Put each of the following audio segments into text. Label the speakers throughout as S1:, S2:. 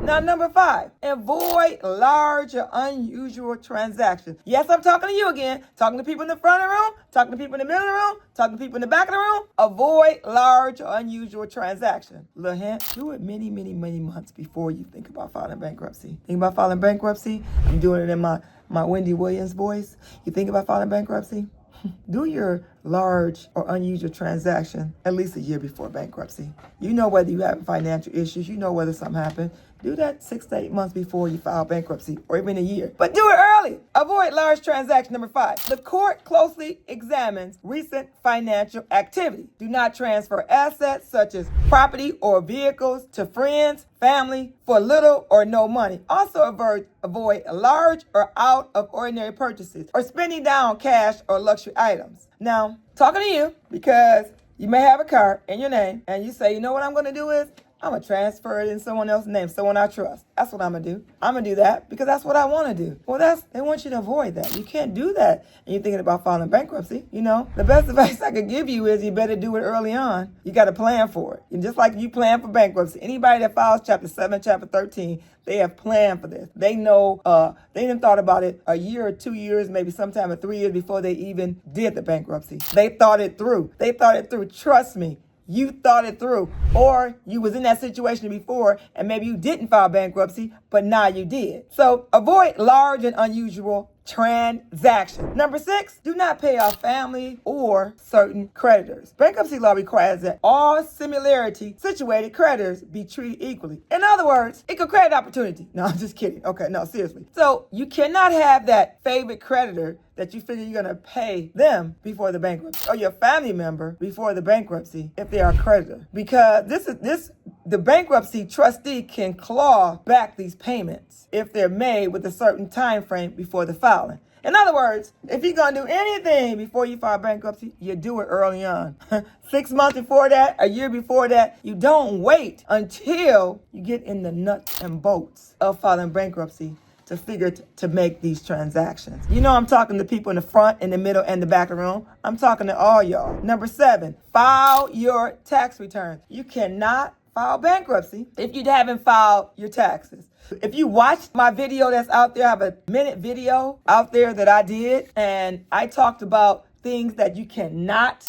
S1: Now, number 5, avoid large or unusual transactions. Yes, I'm talking to you again, talking to people in the front of the room, talking to people in the middle of the room, talking to people in the back of the room. Avoid large or unusual transactions. Little hint, do it many months before you think about filing bankruptcy. Think about filing bankruptcy? I'm doing it in my Wendy Williams voice. You think about filing bankruptcy? Do your large or unusual transaction at least a year before bankruptcy. You know whether you have financial issues, you know whether something happened. Do that 6 to 8 months before you file bankruptcy, or even a year. But do it early. Avoid large transactions. Number 5, the court closely examines recent financial activity. Do not transfer assets such as property or vehicles to friends, family for little or no money. Also avoid large or out of ordinary purchases or spending down cash or luxury items. Now, talking to you because you may have a car in your name and you say, you know what I'm going to do is I'm going to transfer it in someone else's name, someone I trust. That's what I'm going to do. I'm going to do that because that's what I want to do. Well, they want you to avoid that. You can't do that. And you're thinking about filing bankruptcy. You know, the best advice I could give you is you better do it early on. You got to plan for it. And just like you plan for bankruptcy, anybody that files chapter 7, chapter 13, they have planned for this. They know, they didn't thought about it a year or 2 years, maybe sometime or 3 years before they even did the bankruptcy. They thought it through. Trust me. You thought it through, or you was in that situation before and maybe you didn't file bankruptcy, but now you did. So avoid large and unusual transactions. Number 6, do not pay off family or certain creditors. Bankruptcy law requires that all similarity situated creditors be treated equally. In other words, it could create opportunity. No, I'm just kidding. Okay, no, seriously. So you cannot have that favorite creditor that you figure you're going to pay them before the bankruptcy, or your family member before the bankruptcy if they are a creditor. Because the bankruptcy trustee can claw back these payments if they're made with a certain time frame before the filing. In other words, if you're going to do anything before you file bankruptcy, you do it early on. 6 months before that, a year before that. You don't wait until you get in the nuts and bolts of filing bankruptcy to make these transactions. You know, I'm talking to people in the front, in the middle, and the back of the room. I'm talking to all y'all. Number 7, file your tax returns. You cannot file bankruptcy if you haven't filed your taxes. If you watched my video that's out there, I have a minute video out there that I did, and I talked about things that you cannot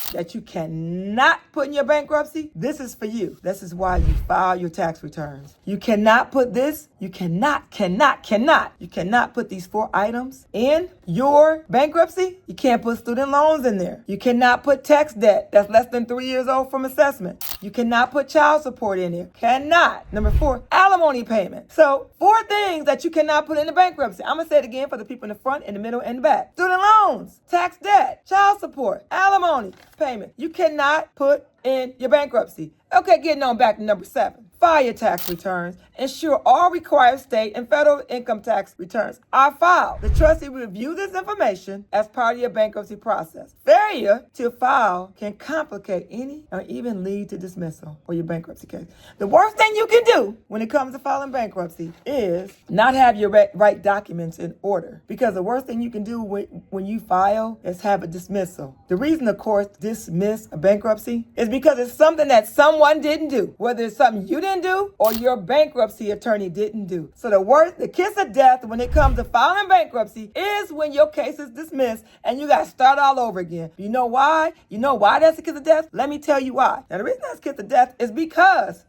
S1: put in your bankruptcy. This is for you. This is why you file your tax returns. You cannot put this. You cannot put these 4 items in your bankruptcy. You can't put student loans in there. You cannot put tax debt that's less than 3 years old from assessment. You cannot put child support in there. Cannot. Number 4, alimony payment. So 4 things that you cannot put in the bankruptcy. I'm going to say it again for the people in the front, in the middle, and the back. Student loans, tax debt, child support, alimony payment. You cannot put in your bankruptcy. Okay, getting on back to number 7. File your tax returns. Ensure all required state and federal income tax returns are filed. The trustee will review this information as part of your bankruptcy process. Failure to file can complicate any or even lead to dismissal or your bankruptcy case. The worst thing you can do when it comes to filing bankruptcy is not have your right documents in order. Because the worst thing you can do when you file is have a dismissal. The reason the courts dismiss a bankruptcy is because it's something that someone didn't do. Whether it's something you didn't do or your bankruptcy attorney didn't do. So the kiss of death when it comes to filing bankruptcy is when your case is dismissed and you got to start all over again. You know why? You know why that's a kiss of death? Let me tell you why. Now the reason that's a kiss of death is because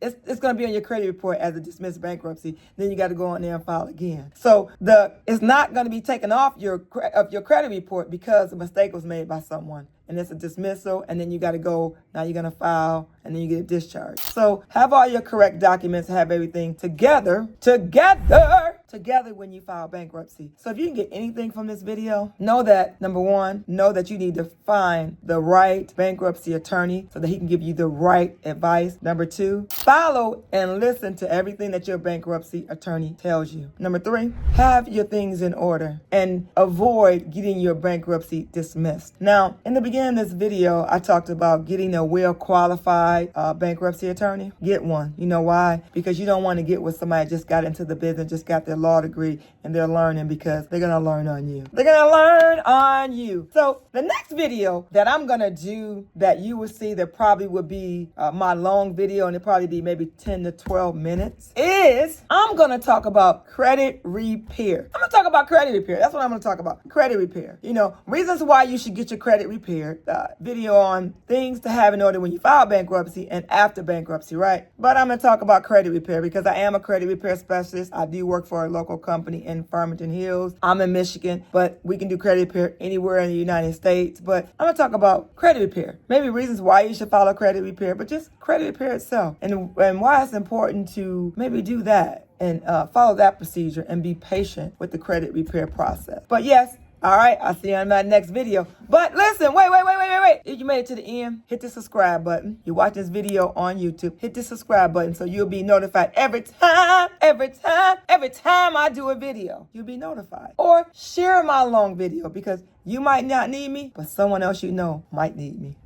S1: it's going to be on your credit report as a dismissed bankruptcy. Then you got to go on there and file again. So it's not going to be taken off your credit report because a mistake was made by someone. And it's a dismissal, and then you got to go, now you're going to file, and then you get a discharge. So have all your correct documents, have everything together when you file bankruptcy. So if you can get anything from this video, know that, number 1, know that you need to find the right bankruptcy attorney so that he can give you the right advice. Number 2, follow and listen to everything that your bankruptcy attorney tells you. Number 3, have your things in order and avoid getting your bankruptcy dismissed. Now, in the beginning of this video, I talked about getting a well-qualified bankruptcy attorney. Get one. You know why? Because you don't want to get with somebody that just got into the business, just got their law degree and they're learning because they're going to learn on you. They're going to learn on you. So the next video that I'm going to do that you will see that probably would be my long video, and it'll probably be maybe 10 to 12 minutes, is I'm going to talk about credit repair. I'm going to talk about credit repair. That's what I'm going to talk about. Credit repair. You know, reasons why you should get your credit repaired. Video on things to have in order when you file bankruptcy and after bankruptcy, right? But I'm going to talk about credit repair because I am a credit repair specialist. I do work for a local company in Farmington Hills. I'm in Michigan, but we can do credit repair anywhere in the United States. But I'm going to talk about credit repair. Maybe reasons why you should follow credit repair, but just credit repair itself and why it's important to maybe do that and follow that procedure and be patient with the credit repair process. But yes, all right, I'll see you on my next video. But listen, wait. If you made it to the end, hit the subscribe button. You watch this video on YouTube, hit the subscribe button so you'll be notified every time I do a video. You'll be notified. Or share my long video because you might not need me, but someone else you know might need me.